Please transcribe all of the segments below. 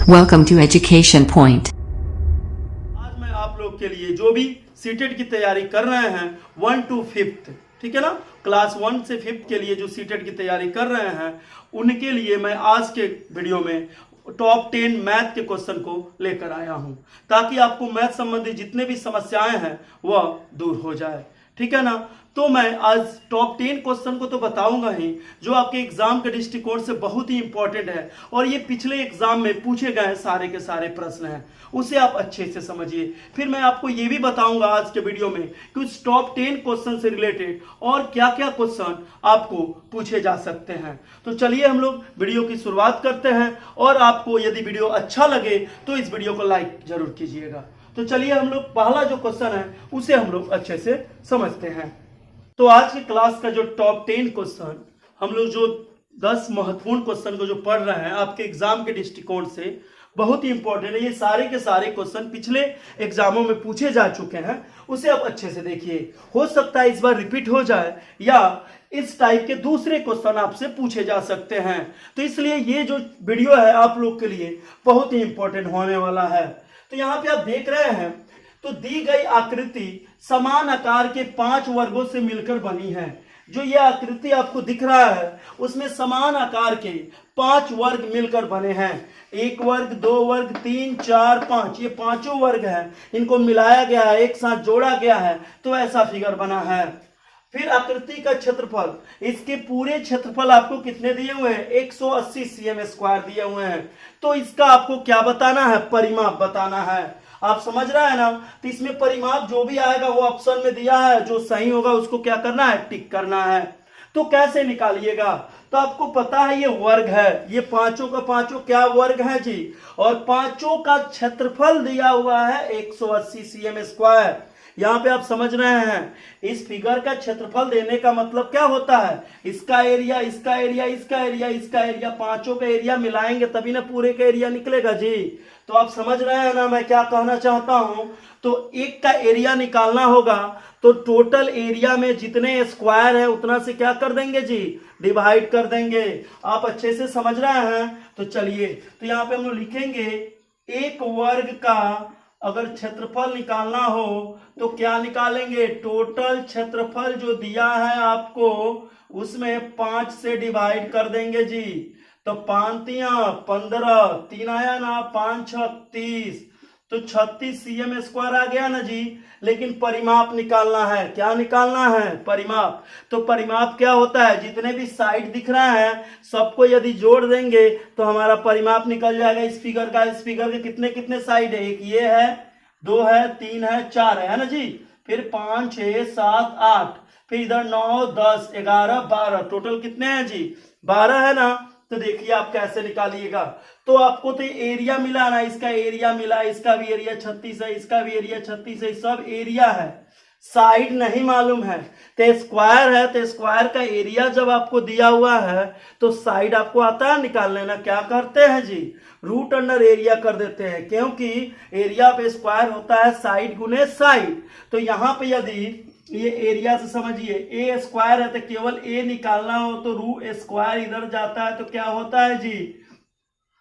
Welcome to Education Point. आज मैं आप लोग के लिए जो भी सीटेट की तैयारी कर रहे हैं 1 to 5th, ठीक है ना, क्लास 1 से 5th के लिए जो सीटेट की तैयारी कर रहे हैं उनके लिए मैं आज के वीडियो में टॉप 10 मैथ के क्वेश्चन को लेकर आया हूं ताकि आपको मैथ संबंधी जितने भी समस्याएं हैं वह दूर हो जाए, ठीक है ना। तो मैं आज टॉप 10 क्वेश्चन को तो बताऊंगा ही जो आपके एग्जाम के दृष्टिकोण से बहुत ही इंपॉर्टेंट है और ये पिछले एग्जाम में पूछे गए सारे के सारे प्रश्न हैं, उसे आप अच्छे से समझिए। फिर मैं आपको ये भी बताऊंगा आज के वीडियो में कि उस टॉप 10 क्वेश्चन से रिलेटेड और क्या क्या क्वेश्चन आपको पूछे जा सकते हैं। तो चलिए हम लोग वीडियो की शुरुआत करते हैं और आपको यदि वीडियो अच्छा लगे तो इस वीडियो को लाइक जरूर कीजिएगा। तो चलिए हम लोग पहला जो क्वेश्चन है उसे हम लोग अच्छे से समझते हैं। तो आज की क्लास का जो टॉप 10 क्वेश्चन हम लोग जो 10 महत्वपूर्ण क्वेश्चन को जो पढ़ रहे हैं आपके एग्जाम के दृष्टिकोण से बहुत ही इंपॉर्टेंट है। ये सारे के सारे क्वेश्चन पिछले एग्जामों में पूछे जा चुके हैं, उसे आप अच्छे से देखिए। हो सकता है इस बार रिपीट हो जाए या इस टाइप के दूसरे क्वेश्चन आपसे पूछे जा सकते हैं, तो इसलिए ये जो वीडियो है आप लोग के लिए बहुत ही इंपॉर्टेंट होने वाला है। तो यहाँ पे आप देख रहे हैं तो दी गई आकृति समान आकार के 5 वर्गों से मिलकर बनी है। जो ये आकृति आपको दिख रहा है उसमें समान आकार के 5 वर्ग मिलकर बने हैं। 1 वर्ग, 2 वर्ग, 3, 4, 5, ये पांचों वर्ग हैं, इनको मिलाया गया है, एक साथ जोड़ा गया है तो ऐसा फिगर बना है। फिर आकृति का क्षेत्रफल, इसके पूरे क्षेत्रफल आपको कितने दिए हुए हैं? 180 cm स्क्वायर दिए हुए हैं। तो इसका आपको क्या बताना है? परिमाप बताना है। आप समझ रहे हैं ना। तो इसमें परिमाप जो भी आएगा वो ऑप्शन में दिया है, जो सही होगा उसको क्या करना है? टिक करना है। तो कैसे निकालिएगा? तो आपको पता है ये वर्ग है, ये पांचों का पांचों क्या वर्ग है जी, और पांचों का क्षेत्रफल दिया हुआ है 180 cm स्क्वायर। यहाँ पे आप समझ रहे हैं इस फिगर का क्षेत्रफल देने का मतलब क्या होता है? इसका एरिया, इसका एरिया, इसका एरिया, इसका एरिया, पांचों का एरिया मिलाएंगे तभी ना पूरे का एरिया निकलेगा जी। तो आप समझ रहे हैं ना मैं क्या कहना चाहता हूं। तो एक का एरिया निकालना होगा तो टोटल एरिया में जितने स्क्वायर है उतना से क्या कर देंगे जी? डिवाइड कर देंगे। आप अच्छे से समझ रहे हैं। तो चलिए, तो यहाँ पे हम लोग लिखेंगे एक वर्ग का अगर क्षेत्रफल निकालना हो तो क्या निकालेंगे? टोटल क्षेत्रफल जो दिया है आपको उसमें 5 से डिवाइड कर देंगे जी। तो 5 तिया 15, 3 आया ना, 5 6 30, तो 36 cm स्क्वायर आ गया ना जी। लेकिन परिमाप निकालना है। क्या निकालना है? परिमाप। तो परिमाप क्या होता है? जितने भी साइड दिख रहा है सबको यदि जोड़ देंगे तो हमारा परिमाप निकल जाएगा इस फिगर का। इस फिगर के कितने कितने साइड है? एक ये है, 2 है, 3 है, 4 है ना जी। फिर 5 6 7 8, फिर इधर 9 10 11 12, टोटल कितने हैं जी? 12 है ना। तो देखिए आप कैसे निकालिएगा। तो आपको तो एरिया मिला ना, इसका एरिया मिला, इसका भी एरिया 36 है, इसका भी एरिया 36 है, सब एरिया है, साइड नहीं मालूम है। तो स्क्वायर है, तो स्क्वायर का एरिया जब आपको दिया हुआ है तो साइड आपको आता है निकाल लेना। क्या करते हैं जी? रूट अंडर एरिया कर देते हैं, क्योंकि एरिया पे स्क्वायर होता है साइड गुने साइड। तो यहाँ पे यदि ये एरिया से समझिए ए स्क्वायर है तो केवल ए निकालना हो तो रू स्क्वायर इधर जाता है तो क्या होता है जी?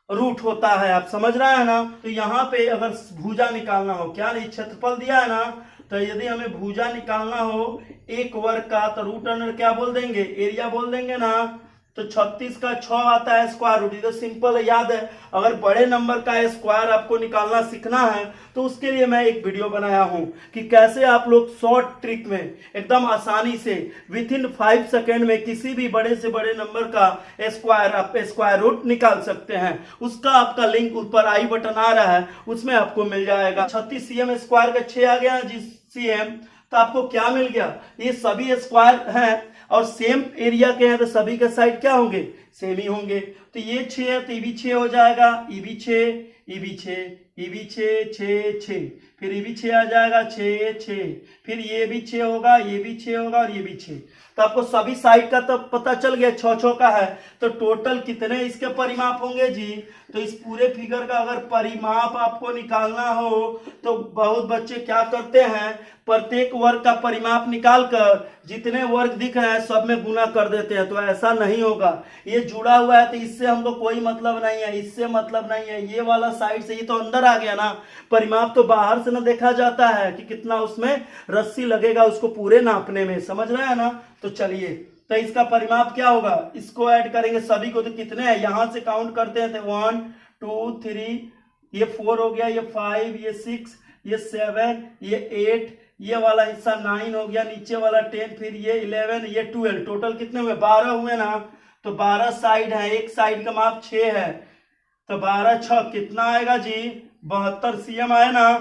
रूट होता है। आप समझ रहे हैं ना। तो यहाँ पे अगर भुजा निकालना हो, क्या नहीं क्षेत्रफल दिया है ना, तो यदि हमें भुजा निकालना हो एक वर्ग का तो रूट अंडर क्या बोल देंगे? एरिया बोल देंगे ना। तो 36 का 6 आता है स्क्वायर रूट। तो सिंपल है, याद है। अगर बड़े नंबर का स्क्वायर आपको निकालना सीखना है तो उसके लिए मैं एक वीडियो बनाया हूं कि कैसे आप लोग शॉर्ट ट्रिक में एकदम आसानी से विथ इन 5 सेकेंड में किसी भी बड़े से बड़े नंबर का स्क्वायर आप स्क्वायर रूट निकाल सकते हैं। उसका आपका लिंक ऊपर आई बटन आ रहा है, उसमें आपको मिल जाएगा। 36 cm स्क्वायर का 6 आ गया जी cm, तो आपको क्या मिल गया? ये सभी स्क्वायर हैं और सेम एरिया के हैं तो सभी के साइड क्या होंगे? सेम ही होंगे। तो ये 6 है तो ये भी 6 हो जाएगा, ये भी 6, ये भी 6, ये भी 6 6 6, फिर ये भी 6 आ जाएगा 6 6, फिर ये भी 6 होगा, ये भी 6 होगा और ये भी 6। तो आपको सभी साइड का तो पता चल गया, 6 6 का है। तो टोटल कितने इसके परिमाप होंगे जी? तो इस पूरे फिगर का अगर परिमाप आपको निकालना हो तो बहुत बच्चे क्या करते हैं, प्रत्येक वर्ग का परिमाप निकालकर जितने वर्ग दिख रहे हैं सब में गुना कर देते हैं। तो ऐसा नहीं होगा। ये जुड़ा हुआ है तो इससे हमको कोई मतलब नहीं है, इससे मतलब नहीं है, ये वाला साइड से, ये तो अंदर आ गया ना। परिमाप तो बाहर से ना देखा जाता है कि कितना उसमें रस्सी लगेगा उसको पूरे नापने में, समझ रहे हैं ना। तो चलिए, तो इसका परिमाप क्या होगा, इसको ऐड करेंगे सभी को, तो कितने हैं यहां से काउंट करते हैं, तो 1 2 3, ये 4 हो गया, ये 5, ये 6, ये 7, ये 8, ये वाला हिस्सा 9 हो गया, नीचे वाला 10, फिर ये 11, ये 12, टोटल कितने हुए, 12 हुए ना। तो 12 साइड है, एक साइड का माप 6 है, तो 12 6 कितना आएगा जी, 72 cm आए ना।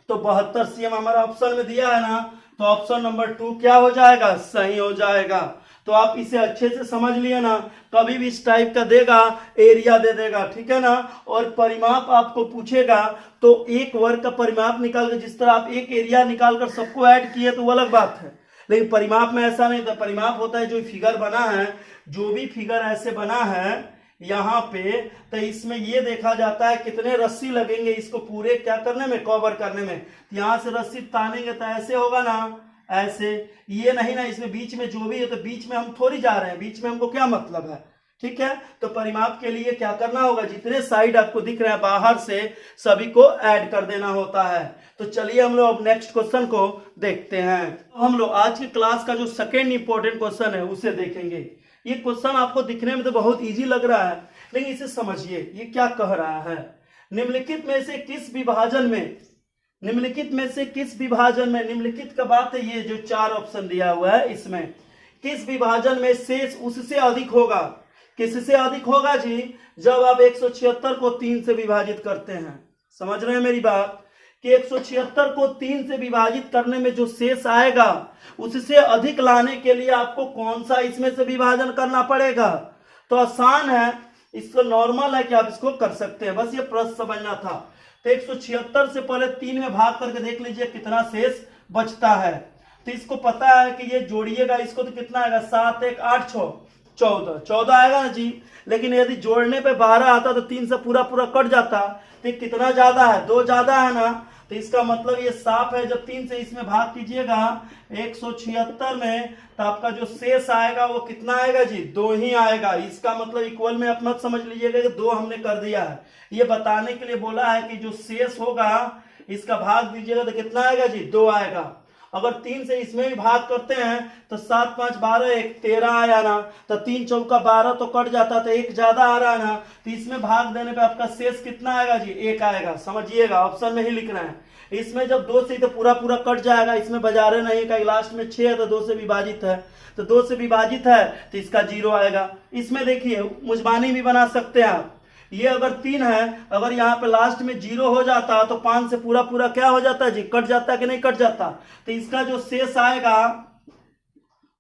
तो 72 cm हमारा ऑप्शन में दिया है ना, तो ऑप्शन नंबर 2 क्या हो जाएगा, सही हो जाएगा। तो आप इसे अच्छे से समझ लिए ना, कभी भी इस टाइप का देगा एरिया दे देगा, ठीक है ना। और परिमाप आपको पूछेगा तो एक वर्ग का परिमाप निकाल कर, जिस तरह आप एक एरिया निकाल कर सबको ऐड किए तो वो अलग बात है, लेकिन परिमाप में ऐसा नहीं था। परिमाप होता है जो फिगर बना है, जो भी फिगर ऐसे बना है यहाँ पे, तो इसमें ये देखा जाता है कितने रस्सी लगेंगे इसको पूरे क्या करने में, कवर करने में। यहाँ से रस्सी तानेंगे तो ऐसे होगा ना, ऐसे, ये नहीं ना, इसमें बीच में जो भी है, तो बीच में हम थोड़ी जा रहे हैं, बीच में हमको क्या मतलब है, ठीक है। तो परिमाप के लिए क्या करना होगा, जितने साइड आपको दिख रहे हैं बाहर से सभी को ऐड कर देना होता है। तो चलिए हम लोग अब नेक्स्ट क्वेश्चन को देखते हैं। हम लोग आज की क्लास का जो सेकेंड इंपॉर्टेंट क्वेश्चन है उसे देखेंगे। ये क्वेश्चन आपको दिखने में तो बहुत इजी लग रहा है, लेकिन इसे समझिए ये क्या कह रहा है। निम्नलिखित में से किस विभाजन में, निम्नलिखित में से किस विभाजन में, निम्नलिखित का बात है, ये जो 4 ऑप्शन दिया हुआ है इसमें किस विभाजन में शेष उससे अधिक होगा, किससे अधिक होगा जी, जब आप 176 को 3 से विभाजित करते हैं। समझ रहे हैं मेरी बात, कि 176 को 3 से विभाजित करने में जो शेष आएगा उससे अधिक लाने के लिए आपको कौन सा इसमें से विभाजन करना पड़ेगा। तो आसान है, इसको नॉर्मल है कि आप इसको कर सकते हैं, बस ये प्रश्न समझना था। तो 176 से पहले 3 में भाग करके देख लीजिए कितना शेष बचता है। तो इसको पता है कि ये जोड़िएगा इसको तो कितना आएगा, 7 1 8 6 14 आएगा ना जी। लेकिन यदि जोड़ने पे 12 आता तो 3 से पूरा पूरा कट जाता, तो कितना ज्यादा है, 2 ज्यादा है ना। तो इसका मतलब ये साफ है, जब 3 से इसमें भाग कीजिएगा 176 में, तो आपका जो शेष आएगा वो कितना आएगा जी, 2 ही आएगा। इसका मतलब इक्वल में आप मत समझ लीजिएगा कि 2 हमने कर दिया है, ये बताने के लिए बोला है कि जो शेष होगा इसका भाग दीजिएगा तो कितना आएगा जी, 2 आएगा। अगर 3 से इसमें भी भाग करते हैं तो 7 5 12 1 13 आया ना, तो 3 चौका 12 तो कट जाता, तो 1 ज्यादा आ रहा है ना। तो इसमें भाग देने पे आपका शेष कितना आएगा जी, 1 आएगा। समझिएगा, ऑप्शन में ही लिखना है। इसमें जब 2 से तो पूरा पूरा कट जाएगा, इसमें बाजारे नहीं का, लास्ट में 6 है तो 2 से विभाजित है, तो 2 से विभाजित है तो इसका 0 आएगा। इसमें देखिए मुजबानी भी बना सकते हैं आप, ये अगर 3 है, अगर यहाँ पे लास्ट में 0 हो जाता तो 5 से पूरा पूरा क्या हो जाता है जी, कट जाता कि नहीं कट जाता। तो इसका जो शेष आएगा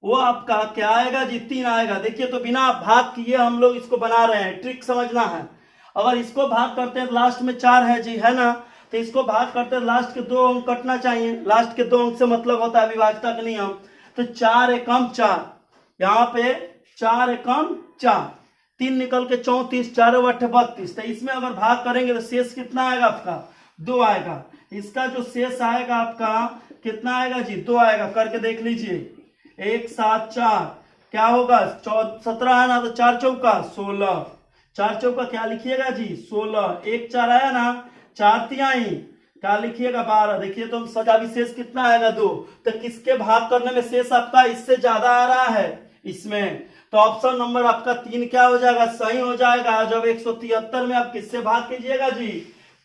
वो आपका क्या आएगा जी, 3 आएगा। देखिए तो बिना भाग किए हम लोग इसको बना रहे हैं, ट्रिक समझना है। अगर इसको भाग करते हैं तो लास्ट में 4 है जी, है ना। तो इसको भाग करते हैं लास्ट के 2 अंक कटना चाहिए, लास्ट के 2 अंक से मतलब होता है विभाजता का नियम। तो 4 एकम 4, यहाँ पे 4 एकम 4, 3 निकल के 34, 4 8 32। तो इसमें अगर भाग करेंगे तो शेष कितना आएगा आपका, 2 आएगा। इसका जो शेष आएगा आपका कितना आएगा जी, 2 आएगा। करके देख लीजिए, 1 7 4 क्या होगा, 17 है ना, तो 4 चौका 16, 4 चौका क्या लिखिएगा जी 16, 1 4 आया ना, 4 तिहाई क्या लिखिएगा 12। देखिए तो सजा विशेष कितना आएगा 2। तो किसके भाग करने में शेष आपका इससे ज्यादा आ रहा है इसमें, तो ऑप्शन नंबर आपका 3 क्या हो जाएगा, सही हो जाएगा। जब 173 में आप किससे भाग कीजिएगा जी,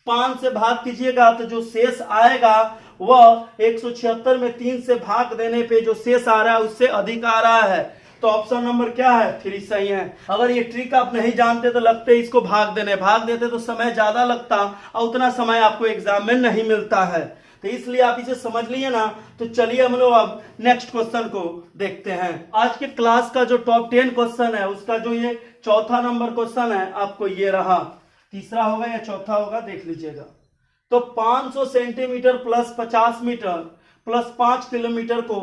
5 से भाग कीजिएगा, तो जो शेष आएगा वह 176 में 3 से भाग देने पे जो शेष आ रहा है उससे अधिक आ रहा है। तो ऑप्शन नंबर क्या है, 3 सही है। अगर ये ट्रिक आप नहीं जानते तो लगते इसको भाग देने, भाग देते तो समय ज्यादा लगता और उतना समय आपको एग्जाम में नहीं मिलता है। तो इसलिए आप इसे समझ लिए ना। तो चलिए हम लोग अब नेक्स्ट क्वेश्चन को देखते हैं। आज के क्लास का जो टॉप 10 क्वेश्चन है उसका जो ये चौथा नंबर क्वेश्चन है आपको ये रहा, तीसरा होगा या चौथा होगा देख लीजिएगा। तो 500 centimetre plus 50 metre plus 5 kilometre को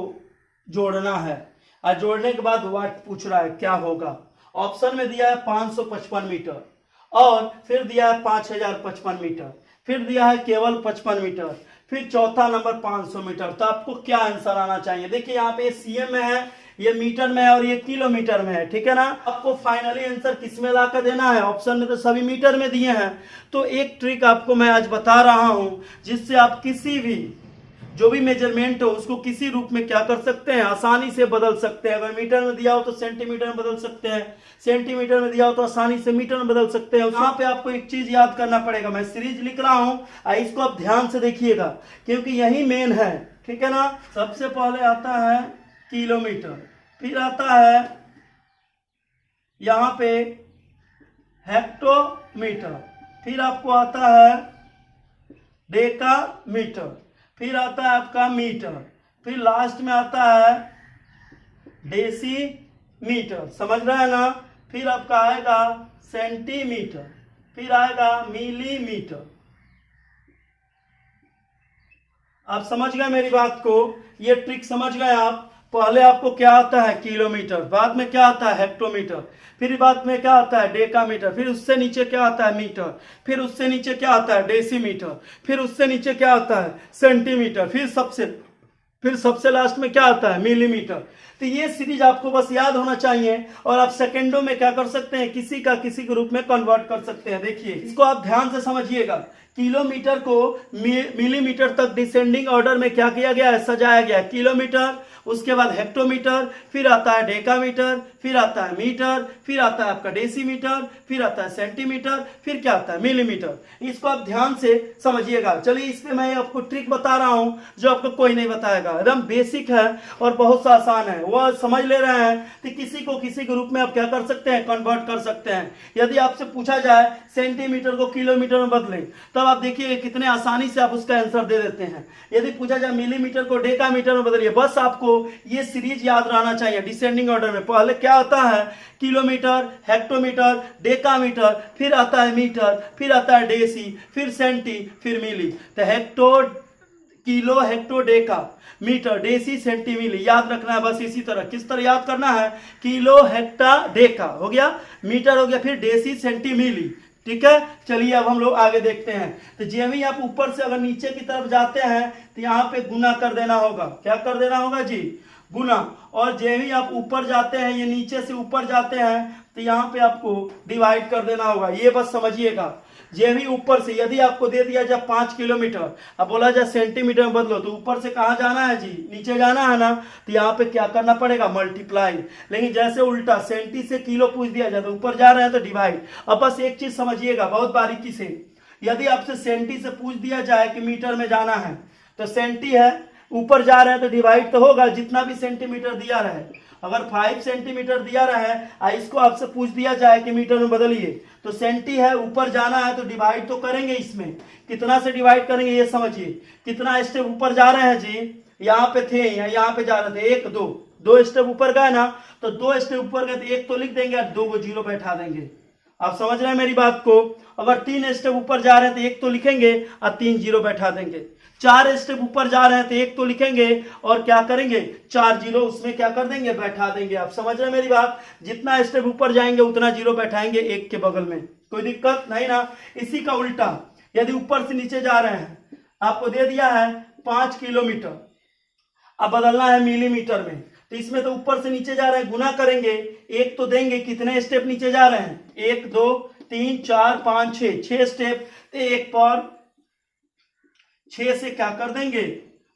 जोड़ना है, और जोड़ने के बाद वाट पूछ रहा है क्या होगा। ऑप्शन में दिया है 555 मीटर, और फिर दिया है 5055 मीटर, फिर दिया है केवल 55 मीटर, फिर चौथा नंबर 500 मीटर। तो आपको क्या आंसर आना चाहिए। देखिए यहाँ पे सीएम में है ये मीटर में है और ये किलोमीटर में है, ठीक है ना। आपको फाइनली आंसर किस में ला कर देना है, ऑप्शन में तो सभी मीटर में दिए हैं। तो एक ट्रिक आपको मैं आज बता रहा हूं जिससे आप किसी भी जो भी मेजरमेंट हो उसको किसी रूप में क्या कर सकते हैं, आसानी से बदल सकते हैं। अगर मीटर में दिया हो तो सेंटीमीटर में बदल सकते हैं, सेंटीमीटर में दिया हो तो आसानी से मीटर में बदल सकते हैं। यहाँ पे आपको एक चीज याद करना पड़ेगा, मैं सीरीज लिख रहा हूँ, इसको आप ध्यान से देखिएगा क्योंकि यही मेन है, ठीक है ना। सबसे पहले आता है किलोमीटर, फिर आता है यहाँ पे हेक्टोमीटर, फिर आपको आता है डेकामीटर, फिर आता है आपका मीटर, फिर लास्ट में आता है डेसीमीटर, समझ रहे हैं ना। फिर आपका आएगा सेंटीमीटर, फिर आएगा मिलीमीटर। आप समझ गए मेरी बात को, ये ट्रिक समझ गए आप। पहले आपको क्या आता है किलोमीटर, बाद में क्या आता है हेक्टोमीटर, फिर बाद में क्या आता है डेकामीटर, फिर उससे नीचे क्या आता है मीटर, फिर उससे नीचे क्या आता है डेसीमीटर, फिर उससे नीचे क्या आता है सेंटीमीटर, फिर सबसे लास्ट में क्या आता है मिलीमीटर। तो ये सीरीज आपको बस याद होना चाहिए और आप सेकंडों में क्या कर सकते हैं, किसी का किसी के रूप में कन्वर्ट कर सकते हैं। देखिए इसको आप ध्यान से समझिएगा, किलोमीटर को मिलीमीटर तक डिसेंडिंग ऑर्डर में क्या किया गया है, सजाया गया है। किलोमीटर, उसके बाद हेक्टोमीटर, फिर आता है डेकामीटर, फिर आता है मीटर, फिर आता है आपका डेसीमीटर, फिर आता है सेंटीमीटर, फिर क्या आता है मिलीमीटर। इसको आप ध्यान से समझिएगा। चलिए इस पे मैं आपको ट्रिक बता रहा हूं जो आपको कोई नहीं बताएगा, एकदम बेसिक है और बहुत सा आसान है, वो समझ ले रहे हैं तो किसी को किसी के रूप में आप क्या कर सकते हैं, कन्वर्ट कर सकते हैं। यदि आपसे पूछा जाए सेंटीमीटर को किलोमीटर में बदलें, तब आप देखिए कितने आसानी से आप उसका आंसर दे देते हैं। यदि पूछा जाए मिलीमीटर को डेकामीटर में बदलिए, बस आपको ये सीरीज याद रहना चाहिए डिसेंडिंग ऑर्डर में। पहले क्या आता है किलोमीटर, हेक्टोमीटर, डेकामीटर, फिर आता है मीटर, फिर आता है डेसी, फिर सेंटी, फिर मिली। तो hecto kilo, hecto, deca, metre, deci, centi, milli, याद रखना है बस इसी तरह। किस तरह याद करना है, किलो, हेक्टा, डेका हो गया, मीटर हो गया, फिर डेसी, सेंटी, मिली, ठीक है। चलिए अब हम लोग आगे देखते हैं। तो जब ही आप ऊपर से अगर नीचे की तरफ जाते हैं तो यहाँ पे गुना कर देना होगा। क्या कर देना होगा जी, गुना। और जब ही आप ऊपर जाते हैं, ये नीचे से ऊपर जाते हैं, तो यहाँ पे आपको डिवाइड कर देना होगा। ये बस समझिएगा, जब ही ऊपर से यदि आपको दे दिया जाए 5 किलोमीटर, अब बोला जाए सेंटीमीटर में बदलो, तो ऊपर से कहाँ जाना है जी, नीचे जाना है ना। तो यहाँ पे क्या करना पड़ेगा, मल्टीप्लाई। लेकिन जैसे उल्टा सेंटी से किलो पूछ दिया जाए तो ऊपर जा रहे हैं तो डिवाइड। अब बस एक चीज समझिएगा बहुत बारीकी से, यदि आपसे सेंटी से पूछ दिया जाए कि मीटर में जाना है, तो सेंटी है, ऊपर जा रहे हैं तो डिवाइड तो होगा जितना भी सेंटीमीटर दिया रहे। अगर 5 सेंटीमीटर दिया रहा है, इसको आपसे पूछ दिया जाए कि मीटर में बदलिए, तो सेंटी है, ऊपर जाना है तो डिवाइड तो करेंगे। इसमें कितना से डिवाइड करेंगे ये समझिए, कितना स्टेप ऊपर जा रहे हैं जी, यहाँ पे थे यहाँ पे जा रहे थे, 1 2 2 स्टेप ऊपर गए ना, तो 2 स्टेप ऊपर गए तो 1 तो लिख देंगे और 2 को जीरो बैठा देंगे। आप समझ रहे हैं मेरी बात को। अगर 3 स्टेप ऊपर जा रहे हैं तो 1 तो लिखेंगे और 3 जीरो बैठा देंगे। 4 स्टेप ऊपर जा रहे हैं तो 1 तो लिखेंगे और क्या करेंगे, 4 जीरो उसमें क्या कर देंगे, बैठा देंगे। आप समझ रहे हैं मेरी बात, जितना स्टेप ऊपर जाएंगे उतना जीरो बैठाएंगे 1 के बगल में, कोई दिक्कत नहीं ना। इसी का उल्टा, यदि ऊपर से नीचे जा रहे हैं, आपको दे दिया है 5 किलोमीटर, अब बदलना है मिलीमीटर में, तो इसमें तो ऊपर से नीचे जा रहे हैं, गुना करेंगे, 1 तो देंगे, कितने स्टेप नीचे जा रहे हैं, 1 2 3 4 5 6 स्टेप, तो 1 पर 6 से क्या कर देंगे,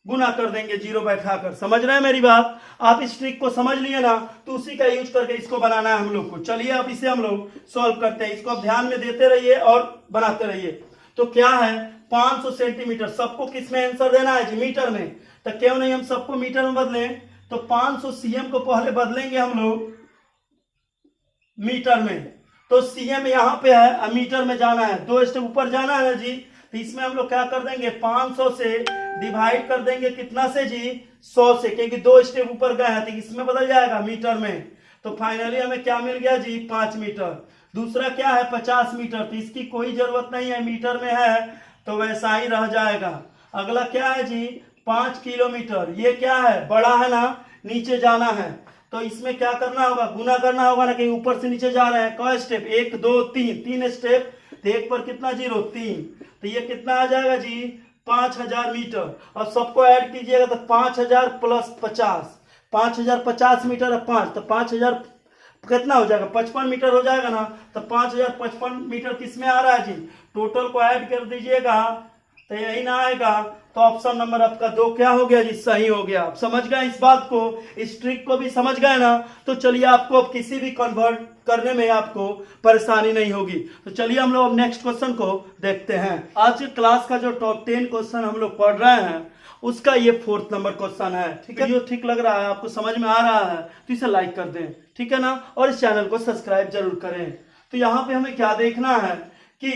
गुना कर देंगे जीरो बैठाकर। समझ रहे हैं मेरी बात। आप इस ट्रिक को समझ लिए ना, तो उसी का यूज करके इसको बनाना है हम लोग को। चलिए अब इसे हम लोग सॉल्व करते हैं। इसको आप ध्यान में देते रहिए और बनाते रहिए। तो क्या है 500 सेंटीमीटर, सबको किस में आंसर देना है जी, मीटर में। तो क्यों नहीं हम सबको मीटर में बदलें, तो 500 सीएम को पहले बदलेंगे हम लोग मीटर में। तो सीएम यहाँ पे है, मीटर में जाना है, 2 स्टेप ऊपर जाना है जी। तो इसमें हम लोग क्या कर देंगे, 500 से डिवाइड कर देंगे कितना से जी, 100 से, क्योंकि 2 स्टेप ऊपर गए हैं तो इसमें बदल जाएगा मीटर में। तो फाइनली हमें क्या मिल गया जी, 5 मीटर। दूसरा क्या है 50 मीटर, तो इसकी कोई जरूरत नहीं है, मीटर में है तो वैसा ही रह जाएगा। अगला क्या है जी 5 किलोमीटर, ये क्या है, बड़ा है ना, नीचे जाना है, तो इसमें क्या करना होगा, गुना करना होगा ना, कहीं ऊपर से नीचे जा रहे हैं। कौ स्टेप, 1 2 3 स्टेप, तो 1 पर कितना जीरो, 3, तो ये कितना आ जाएगा जी 5000 मीटर। और सबको ऐड कीजिएगा तो 5000 प्लस 50, 5000 50 मीटर है 5, तो 5000 कितना हो जाएगा 55 मीटर हो जाएगा ना। तो 5055 मीटर किस में आ रहा है जी, टोटल को ऐड कर दीजिएगा तो यही ना आएगा। तो ऑप्शन नंबर आपका 2 क्या हो गया जी, सही हो गया। आप समझ गए इस बात को, इस ट्रिक को भी समझ गए ना। तो चलिए आपको अब किसी भी कन्वर्ट करने में आपको परेशानी नहीं होगी। तो चलिए हम लोग अब नेक्स्ट क्वेश्चन को देखते हैं। आज की क्लास का जो टॉप 10 क्वेश्चन हम लोग पढ़ रहे हैं उसका ये 4th नंबर क्वेश्चन है। ठीक है, ये ठीक लग रहा है, आपको समझ में आ रहा है तो इसे लाइक कर दें, ठीक है ना, और इस चैनल को सब्सक्राइब जरूर करें। तो यहाँ पे हमें क्या देखना है कि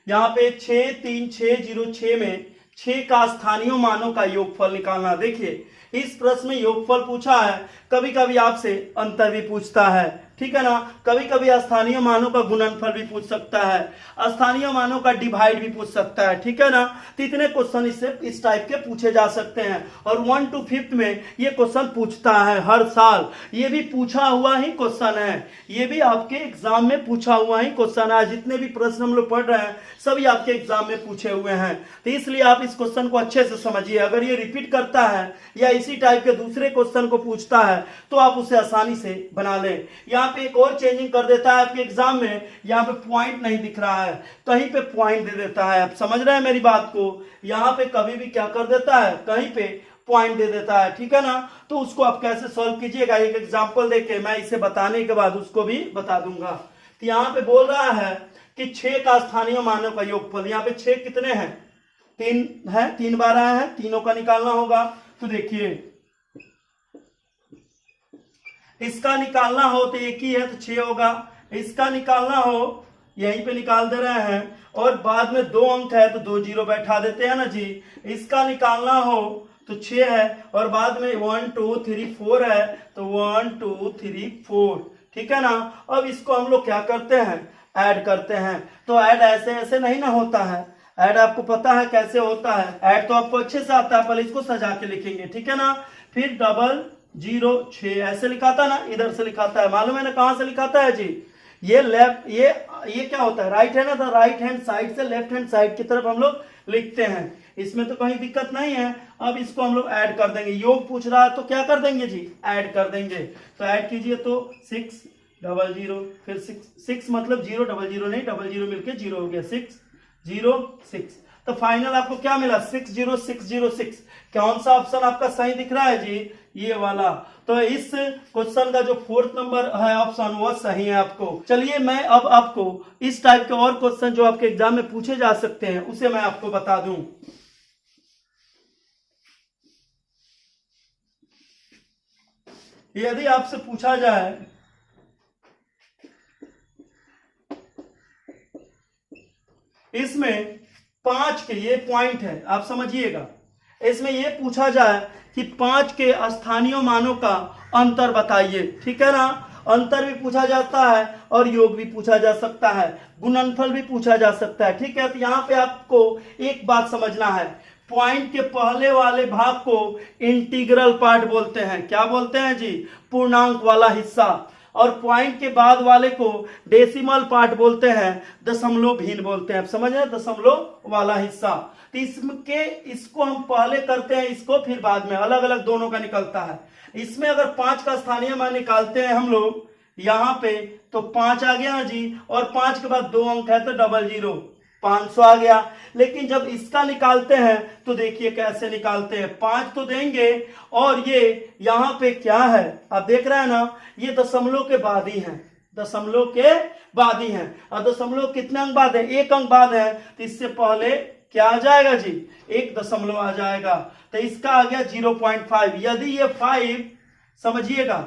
यहाँ पे 63606 में 6 का स्थानीय मानों का योगफल निकालना। देखिए इस प्रश्न में योगफल पूछा है, कभी कभी आपसे अंतर भी पूछता है, ठीक है ना, कभी कभी स्थानीय मानों का गुणनफल भी पूछ सकता है, स्थानीय मानों का डिवाइड भी पूछ सकता है, ठीक है ना। तो इतने क्वेश्चन इससे इस टाइप के पूछे जा सकते हैं और 1 to 5th में ये क्वेश्चन पूछता है हर साल। ये भी पूछा हुआ ही क्वेश्चन है, ये भी आपके एग्जाम में पूछा हुआ ही क्वेश्चन है। जितने भी प्रश्न हम लोग पढ़ रहे हैं सभी आपके एग्जाम में पूछे हुए हैं। तो इसलिए आप इस क्वेश्चन को अच्छे से समझिए। अगर ये रिपीट करता है या इसी टाइप के दूसरे क्वेश्चन को पूछता है तो आप उसे आसानी से बना लें। यहाँ पे एक और चेंजिंग कर देता है आपके एग्जाम में, यहाँ पे पॉइंट नहीं दिख रहा है, कहीं पे पॉइंट दे देता है। आप समझ रहे हैं मेरी बात को, यहाँ पे कभी भी क्या कर देता है, कहीं पे पॉइंट दे देता है, ठीक है ना। तो उसको आप कैसे सॉल्व कीजिएगा, एक एग्जाम्पल देके मैं इसे बताने के बाद उसको भी बता दूंगा। तो यहाँ पे बोल रहा है कि 6 का स्थानीय मानों का योगफल। यहाँ पे 6 कितने हैं, 3 है, 3 बार आया है, तीनों का निकालना होगा। तो देखिए इसका निकालना हो तो एक ही है तो 6 होगा, इसका निकालना हो यहीं पे निकाल दे रहे हैं, और बाद में 2 अंक है तो 2 जीरो बैठा देते हैं ना जी। इसका निकालना हो तो 6 है और बाद में 1 2 3 4 है तो 1 2 3 4, ठीक है ना। अब इसको हम लोग क्या करते हैं, ऐड करते हैं। तो ऐड ऐसे ऐसे नहीं ना होता है, ऐड आपको पता है कैसे होता है, ऐड तो आपको अच्छे से आता है, पहले इसको सजा के लिखेंगे, ठीक है ना। फिर 006 ऐसे लिखाता ना, इधर से लिखाता है, मालूम है ना कहां से लिखाता है जी, ये लेफ्ट, ये क्या होता है, राइट है ना, तो राइट हैंड साइड से लेफ्ट हैंड साइड की तरफ हम लोग लिखते हैं। इसमें तो कहीं दिक्कत नहीं है। अब इसको हम लोग ऐड कर देंगे, योग पूछ रहा है तो क्या कर देंगे जी, ऐड कर देंगे। तो ऐड कीजिए तो 6 00, फिर 6 मतलब 0 00 नहीं, 00 मिलके 0 हो गया, 6 0 6। तो फाइनल आपको क्या मिला, 60606। कौन सा ऑप्शन आपका सही दिख रहा है जी, ये वाला। तो इस क्वेश्चन का जो 4th नंबर है ऑप्शन वो सही है आपको। चलिए मैं अब आपको इस टाइप के और क्वेश्चन जो आपके एग्जाम में पूछे जा सकते हैं उसे मैं आपको बता दूं। यदि आपसे पूछा जाए इसमें 5 के, ये पॉइंट है आप समझिएगा, इसमें ये पूछा जाए कि 5 के स्थानीय मानों का अंतर बताइए, ठीक है ना। अंतर भी पूछा जाता है और योग भी पूछा जा सकता है, गुणनफल भी पूछा जा सकता है, ठीक है। तो यहाँ पे आपको एक बात समझना है, पॉइंट के पहले वाले भाग को इंटीग्रल पार्ट बोलते हैं। क्या बोलते हैं जी, पूर्णांक वाला हिस्सा। और पॉइंट के बाद वाले को डेसिमल पार्ट बोलते हैं, दशमलव भिन्न बोलते हैं। आप समझ रहे हैं, दशमलव वाला हिस्सा। तो इसको हम पहले करते हैं, इसको फिर बाद में, अलग अलग दोनों का निकलता है। इसमें अगर 5 का स्थानीय मान निकालते हैं हम लोग यहाँ पे तो 5 आ गया ना जी, और 5 के बाद 2 अंक है तो 00, 500 आ गया। लेकिन जब इसका निकालते हैं तो देखिए कैसे निकालते हैं, 5 तो देंगे और ये यहाँ पे क्या है आप देख रहे हैं ना, ये दशमलव के बाद ही है, दशमलव के बाद ही है। और दशमलव कितने अंक बाद है, 1 अंक बाद है, तो इससे पहले क्या आ जाएगा जी, 1 दशमलव आ जाएगा। तो इसका आ गया 0.5। यदि ये 5 समझिएगा,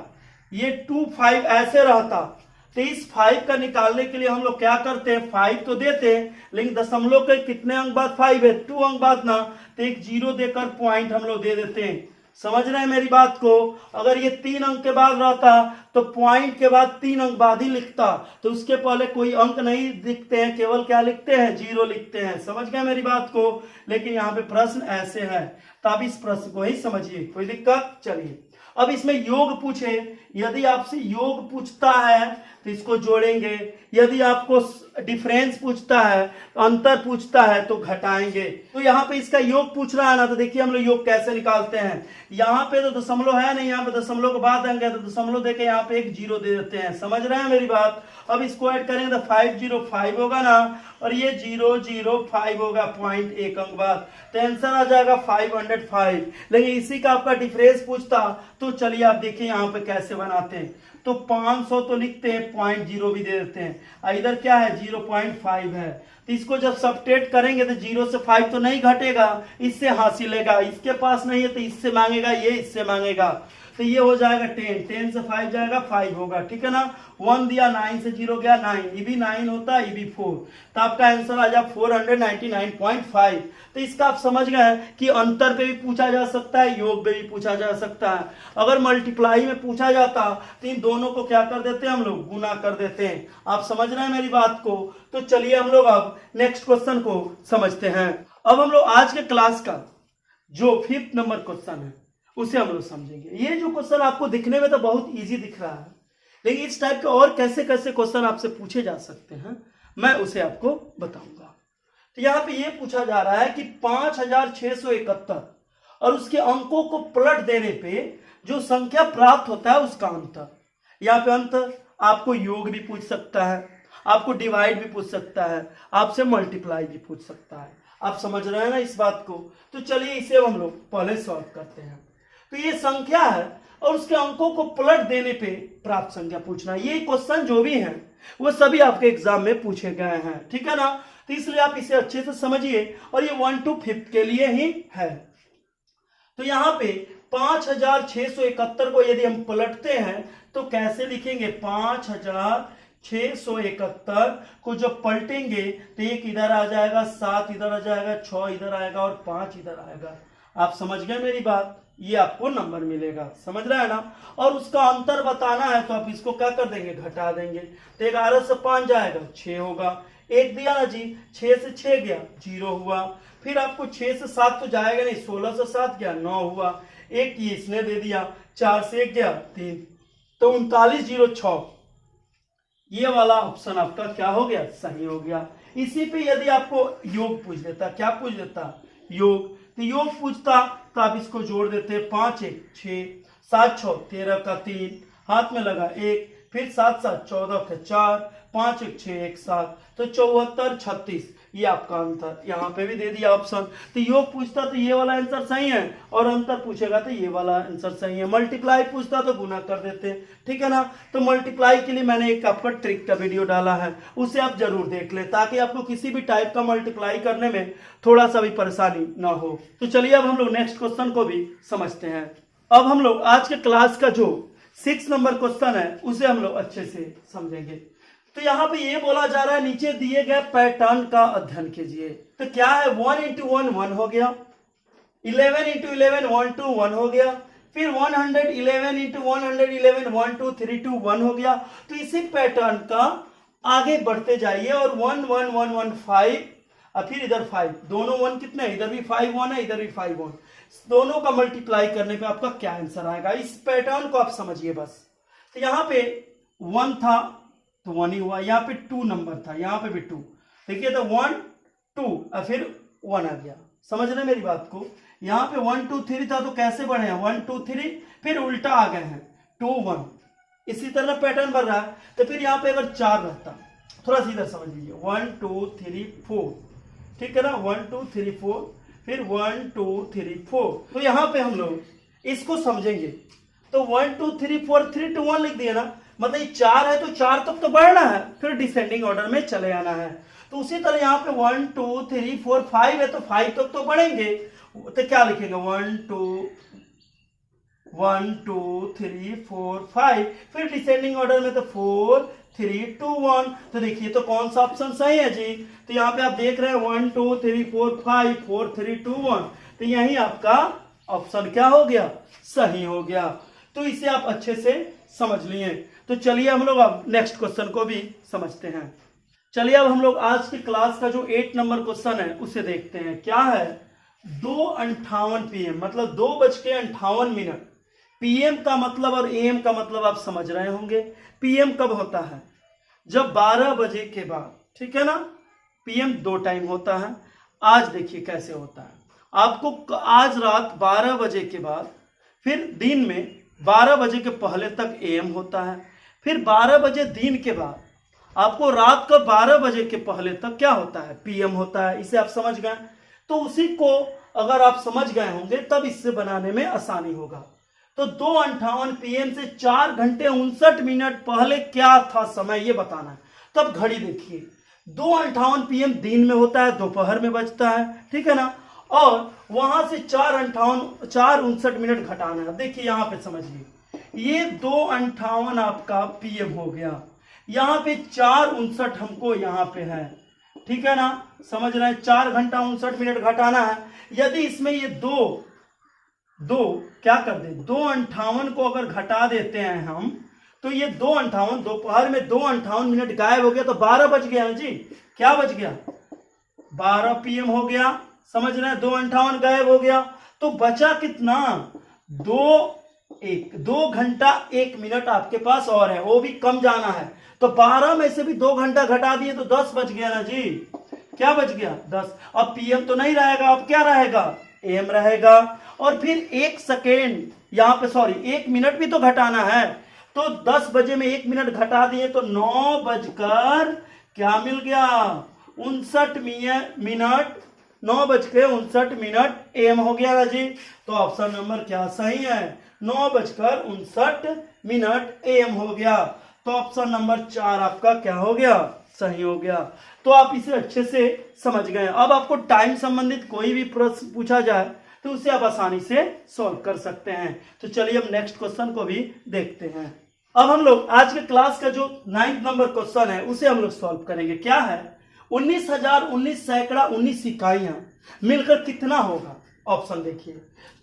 ये 25 ऐसे रहता तो इस 5 का निकालने के लिए हम लोग क्या करते हैं, 5 तो देते हैं लेकिन दशमलव के कितने अंक बाद 5 है, 2 अंक बाद ना, तो एक 0 देकर पॉइंट हम लोग दे देते हैं। समझ रहे हैं मेरी बात को। अगर ये 3 अंक के बाद रहता तो पॉइंट के बाद 3 अंक बाद ही लिखता, तो उसके पहले कोई अंक नहीं लिखते हैं, केवल क्या लिखते हैं, 0 लिखते हैं। समझ गए मेरी बात को। लेकिन यहाँ पे प्रश्न ऐसे है तो आप इस प्रश्न को ही समझिए, कोई दिक्कत। चलिए अब इसमें योग पूछे, यदि आपसे योग पूछता है तो इसको जोड़ेंगे। यदि आपको डिफरेंस पूछता है, अंतर पूछता है, तो घटाएंगे। तो यहाँ पे इसका योग पूछ रहा है ना, तो देखिए हम लोग योग कैसे निकालते हैं। यहाँ पे तो दशमलव है नहीं, यहाँ पे दशमलव के बाद आएंगे तो दशमलव देके यहाँ पे एक जीरो दे देते हैं। समझ रहे हैं मेरी बात। अब इसको ऐड करेंगे तो 505 होगा ना, और ये 005 होगा, 0.1 अंक बाद, तो आंसर आ जाएगा 505। लेकिन इसी का आपका डिफरेंस पूछता तो चलिए आप देखिए यहाँ पे कैसे बनाते हैं। तो 500 तो लिखते हैं, 0.0 भी दे देते हैं, इधर क्या है 0.5 है, तो इसको जब सब्ट्रैक्ट करेंगे तो 0 से 5 तो नहीं घटेगा, इससे हासिलेगा। इसके पास नहीं है तो इससे मांगेगा, ये इससे मांगेगा, तो ये हो जाएगा 10, 10 से 5 जाएगा 5 होगा, ठीक है ना। 1 दिया, 9 से 0 गया 9, ये भी 9 होता है, ये भी 4, तो आपका आंसर आ जाए 499.5। तो इसका आप समझ गए कि अंतर पे भी पूछा जा सकता है, योग पे भी पूछा जा सकता है। अगर मल्टीप्लाई में पूछा जाता तो इन दोनों को क्या कर देते हैं हम लोग, गुना कर देते हैं। आप समझ रहे हैं मेरी बात को। तो चलिए हम लोग अब नेक्स्ट क्वेश्चन को समझते हैं। अब हम लोग आज के क्लास का जो 5th नंबर क्वेश्चन है उसे हम लोग समझेंगे। ये जो क्वेश्चन आपको दिखने में तो बहुत इजी दिख रहा है, लेकिन इस टाइप के और कैसे कैसे क्वेश्चन आपसे पूछे जा सकते हैं मैं उसे आपको बताऊंगा। तो यहाँ पे ये पूछा जा रहा है कि 5671 और उसके अंकों को पलट देने पे जो संख्या प्राप्त होता है उसका अंतर। यहाँ पे अंतर आपको योग भी पूछ सकता है, आपको डिवाइड भी पूछ सकता है, आपसे मल्टीप्लाई भी पूछ सकता है। आप समझ रहे हैं ना इस बात को। तो चलिए इसे हम लोग पहले सॉल्व करते हैं। तो ये संख्या है और उसके अंकों को पलट देने पे प्राप्त संख्या पूछना। ये क्वेश्चन जो भी हैं वो सभी आपके एग्जाम में पूछे गए हैं, ठीक है ना। तो इसलिए आप इसे अच्छे से समझिए, और ये 1 to 5 के लिए ही है। तो यहाँ पे 5671 को यदि हम पलटते हैं तो कैसे लिखेंगे, 5671 को जब पलटेंगे तो 1 इधर आ जाएगा, 7 इधर आ जाएगा, 6 इधर आएगा और 5 इधर आएगा। आप समझ गए मेरी बात। ये आपको नंबर मिलेगा, समझ रहा है ना। और उसका अंतर बताना है तो आप इसको क्या कर देंगे, घटा देंगे। तो 11 से 5 जाएगा 6 होगा, 1 दिया ना जी, 6 से 6 गया 0 हुआ। फिर आपको 6 से 7 तो जाएगा नहीं, 16 से 7 गया 9 हुआ, 1 ये इसने दे दिया, 4 से 1 गया 3, तो 3906 ये वाला ऑप्शन आपका क्या हो गया, सही हो गया। इसी पे यदि आपको योग पूछ देता, क्या पूछ देता, योग, तो योग पूछता तो आप इसको जोड़ देते, 5 1 6, 7 6 13 का 3, हाथ में लगा 1, फिर 7 7 14 का 4, 5 1 6 1 7, तो 74 36 ये आपका आंसर। यहाँ पे भी दे दिया ऑप्शन। तो योग पूछता तो ये वाला आंसर सही है, और अंतर पूछेगा तो ये वाला आंसर सही है। मल्टीप्लाई पूछता तो गुना कर देते, ठीक है ना। तो मल्टीप्लाई के लिए मैंने एक आपका ट्रिक का वीडियो डाला है, उसे आप जरूर देख लें, ताकि आपको किसी भी टाइप का मल्टीप्लाई करने में थोड़ा सा भी परेशानी ना हो। तो चलिए अब हम लोग नेक्स्ट क्वेश्चन को भी समझते हैं। अब हम लोग आज के क्लास का जो 6 नंबर क्वेश्चन है उसे हम लोग अच्छे से समझेंगे। तो यहाँ पे ये बोला जा रहा है, नीचे दिए गए पैटर्न का अध्ययन कीजिए। तो क्या है, 1 into 1 1 हो गया, 11 into 11 1 2 1 हो गया, फिर 111 into 111 1 2 3 2 1 हो गया। तो इसी पैटर्न का आगे बढ़ते जाइए, और 1 1 1 1 5 और फिर इधर 5, दोनों 1 कितने, इधर भी 5 1 है, इधर भी 5 1, दोनों का मल्टीप्लाई करने पे आपका क्या आंसर आएगा। इस पैटर्न को आप समझिए बस। तो यहाँ पे 1 था तो 1 ही हुआ, यहाँ पे 2 नंबर था, यहाँ पे भी 2, देखिए तो 1 2 और फिर 1 आ गया। समझ रहे मेरी बात को। यहाँ पे 1 2 3 था तो कैसे बढ़े हैं, 1 2 3, फिर उल्टा आ गए हैं 2 1, इसी तरह पैटर्न बढ़ रहा है। तो फिर यहाँ पे अगर 4 रहता, थोड़ा सीधा समझ लीजिए, 1 2 3 4, ठीक है ना, 1 2 3 4, फिर 1 2 3 4। तो यहाँ पे हम लोग इसको समझेंगे। तो 1 2 3 4 3 2 1 लिख दिया ना, मतलब 4 है तो 4 तक तो बढ़ना है, फिर डिसेंडिंग ऑर्डर में चले आना है। तो उसी तरह यहाँ पे 1 2 3 4 5 है तो 5 तक तो बढ़ेंगे। तो क्या लिखेंगे, 1 2 3 4 5, फिर डिसेंडिंग ऑर्डर में तो 4 3 2 1। तो देखिए तो कौन सा ऑप्शन सही है जी। तो यहाँ पे आप देख रहे हैं 1 2 3 4 5 4 3 2 1, तो यही आपका ऑप्शन क्या हो गया, सही हो गया। तो इसे आप अच्छे से समझ लिए। तो चलिए हम लोग अब नेक्स्ट क्वेश्चन को भी समझते हैं। चलिए अब हम लोग आज की क्लास का जो 8 नंबर क्वेश्चन है उसे देखते हैं। क्या है, 2:58 PM, मतलब 2:58। PM का मतलब और AM का मतलब आप समझ रहे होंगे। PM कब होता है, जब 12 बजे के बाद, ठीक है ना, पीएम 2 टाइम होता है। आज देखिए कैसे होता है, आपको आज रात 12 बजे के बाद, फिर दिन में 12 बजे के पहले तक एएम होता है, फिर 12 बजे दिन के बाद आपको रात को 12 बजे के पहले तक क्या होता है, पीएम होता है। इसे आप समझ गए, तो उसी को अगर आप समझ गए होंगे तब इससे बनाने में आसानी होगा। तो 2:58 पीएम से 4 घंटे 59 मिनट पहले क्या था समय, ये बताना है। तब घड़ी देखिए, 2:58 पीएम दिन में होता है, दोपहर में बजता है, ठीक है ना, और वहां से 4:59 मिनट घटाना है। देखिए यहाँ पे समझिए, ये 2:58 आपका पीएम हो गया, यहाँ पे 4:59 हमको यहाँ पे है, ठीक है ना, समझ रहे हैं। 4 घंटा 59 मिनट घटाना है। यदि इसमें ये दो क्या कर दे, 2:58 को अगर घटा देते हैं हम, तो ये 2:58 दोपहर में 2:58 मिनट गायब हो गया, तो 12 बज गया जी। क्या बज गया, 12 पीएम हो गया, समझ रहे हैं। 2:58 गायब हो गया, तो बचा कितना, 2 घंटा 1 मिनट आपके पास और है, वो भी कम जाना है। तो 12 में से भी 2 घंटा घटा दिए तो 10 बच गया ना जी। क्या बच गया, 10। अब पीएम तो नहीं रहेगा, अब क्या रहेगा, एम रहेगा। और फिर 1 सेकेंड यहाँ पे, सॉरी 1 मिनट भी तो घटाना है, तो 10 बजे में 1 मिनट घटा दिए तो 9 बजकर क्या मिल गया, 59 मिनट, 9 बज के 59 मिनट एम हो गया ना जी। तो ऑप्शन नंबर क्या सही है, 9 बजकर 59 मिनट एम हो गया। तो ऑप्शन नंबर 4 आपका क्या हो गया, सही हो गया। तो आप इसे अच्छे से समझ गए। अब आपको टाइम संबंधित कोई भी प्रश्न पूछा जाए तो उसे आप आसानी से सॉल्व कर सकते हैं। तो चलिए अब नेक्स्ट क्वेश्चन को भी देखते हैं। अब हम लोग आज के क्लास का जो 9th नंबर क्वेश्चन है उसे हम लोग सॉल्व करेंगे। क्या है, 19,019 सैकड़ा 19 इकाइयां मिलकर कितना होगा। ऑप्शन देखिए,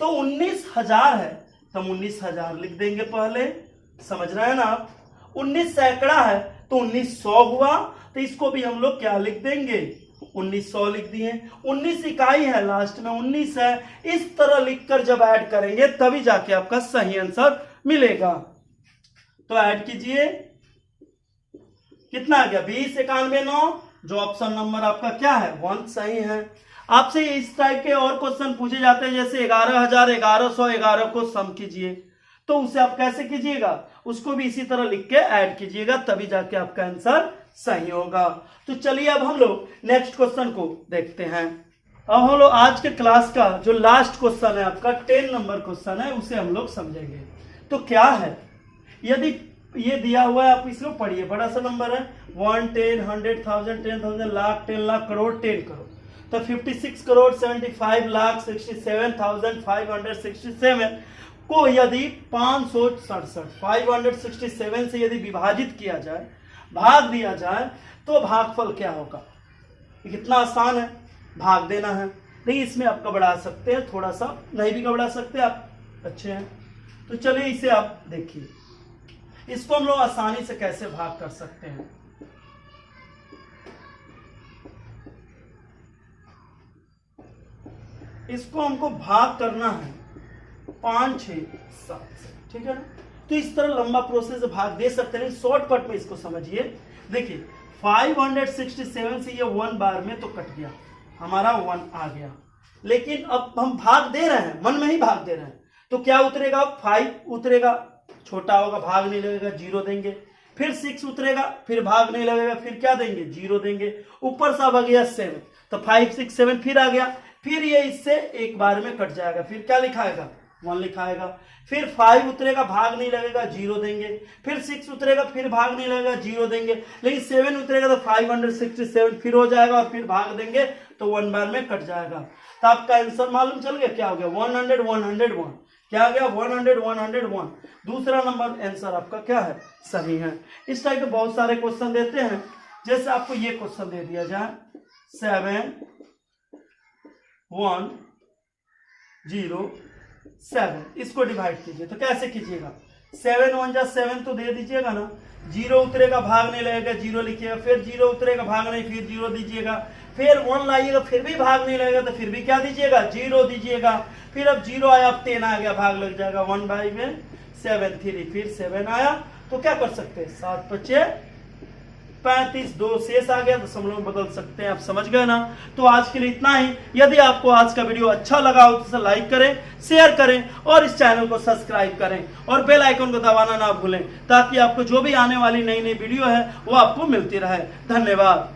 तो 19,000 है तो हम 19,000 लिख देंगे पहले, समझ रहे हैं ना आप। 19 सैकड़ा है तो 1900 हुआ, तो इसको भी हम लोग क्या लिख देंगे, 1900 लिख दिए। 19 इकाई है, लास्ट में 19 है। इस तरह लिखकर जब ऐड करेंगे तभी जाके आपका सही आंसर मिलेगा। तो ऐड कीजिए, कितना आ गया, 20, 91, 9, जो ऑप्शन नंबर आपका क्या है, 1 सही है। आपसे इस टाइप के और क्वेश्चन पूछे जाते हैं, जैसे 11,000, 1100, 11 को सम कीजिए, तो उसे आप कैसे कीजिएगा, उसको भी इसी तरह लिख के ऐड कीजिएगा, तभी जाके आपका आंसर सही होगा। तो चलिए अब हम लोग नेक्स्ट क्वेश्चन को देखते हैं। अब हम लोग आज के क्लास का जो लास्ट क्वेश्चन है आपका 10 नंबर क्वेश्चन है, उसे हम लोग समझेंगे। तो क्या है, यदि ये दिया हुआ है, आप इसको पढ़िए, बड़ा सा नंबर है, 1, 10, 100,000, 10,000, लाख, 10 लाख, करोड़, 10 करोड़, तो 56 करोड़ 75 लाख 67,567 को यदि 567 से यदि विभाजित किया जाए, भाग दिया जाए, तो भागफल क्या होगा। कितना आसान है, भाग देना है। नहीं, इसमें आप घबरा सकते हैं, थोड़ा सा नहीं भी घबरा सकते, आप अच्छे हैं। तो चलिए इसे आप देखिए, इसको हम लोग आसानी से कैसे भाग कर सकते हैं। इसको हमको भाग करना है 5, 6, 7 से, ठीक है ना। तो इस तरह लंबा प्रोसेस भाग दे सकते हैं, शॉर्टकट में इसको समझिए। देखिए 567 से ये 1 बार में तो कट गया, हमारा 1 आ गया, लेकिन अब हम भाग दे रहे हैं, मन में ही भाग दे रहे हैं, तो क्या उतरेगा, 5 उतरेगा, छोटा होगा, भाग नहीं लगेगा, 0 देंगे। फिर 6 उतरेगा, फिर भाग नहीं लगेगा, फिर क्या देंगे, 0 देंगे। ऊपर से आ गया 7, तो 5, 6, 7 फिर आ गया, फिर ये इससे एक बार में कट जाएगा, फिर क्या लिखाएगा, 1 लिखाएगा। फिर 5 उतरेगा, भाग नहीं लगेगा, 0 देंगे। फिर 6 उतरेगा, फिर भाग नहीं लगेगा, 0 देंगे। लेकिन 7 उतरेगा तो 567 फिर हो जाएगा, और फिर भाग देंगे तो 1 बार में कट जाएगा। तो आपका आंसर मालूम चल गया, क्या हो गया, 100, 101, क्या आ गया, 100, 101। दूसरा नंबर आंसर आपका क्या है, सही है। इस टाइप के बहुत सारे क्वेश्चन देते हैं, जैसे आपको ये क्वेश्चन दे दिया जाए, 7, 1, 0, 7, इसको डिवाइड कीजिए। तो कैसे कीजिएगा, 7 1 जा 7 तो दे दीजिएगा ना, 0 उतरेगा, भाग नहीं लगेगा, 0 लिखिएगा। फिर 0 उतरेगा, भाग नहीं, फिर 0 दीजिएगा। फिर 1 लाइएगा, फिर भी भाग नहीं लगेगा, तो फिर भी क्या दीजिएगा, 0 दीजिएगा। फिर अब 0 आया, अब 10 आ गया, भाग लग जाएगा, 1 बाई में 7, 3, फिर 7 आया, तो क्या कर सकते हैं, 7 × 5 = 35 2 शेष आ गया, दशमलव में बदल सकते हैं। आप समझ गए ना। तो आज के लिए इतना ही। यदि आपको आज का वीडियो अच्छा लगा हो तो इसे लाइक करें, शेयर करें और इस चैनल को सब्सक्राइब करें और बेल आइकन को दबाना ना भूलें, ताकि आपको जो भी आने वाली नई नई वीडियो है वो आपको मिलती रहे। धन्यवाद।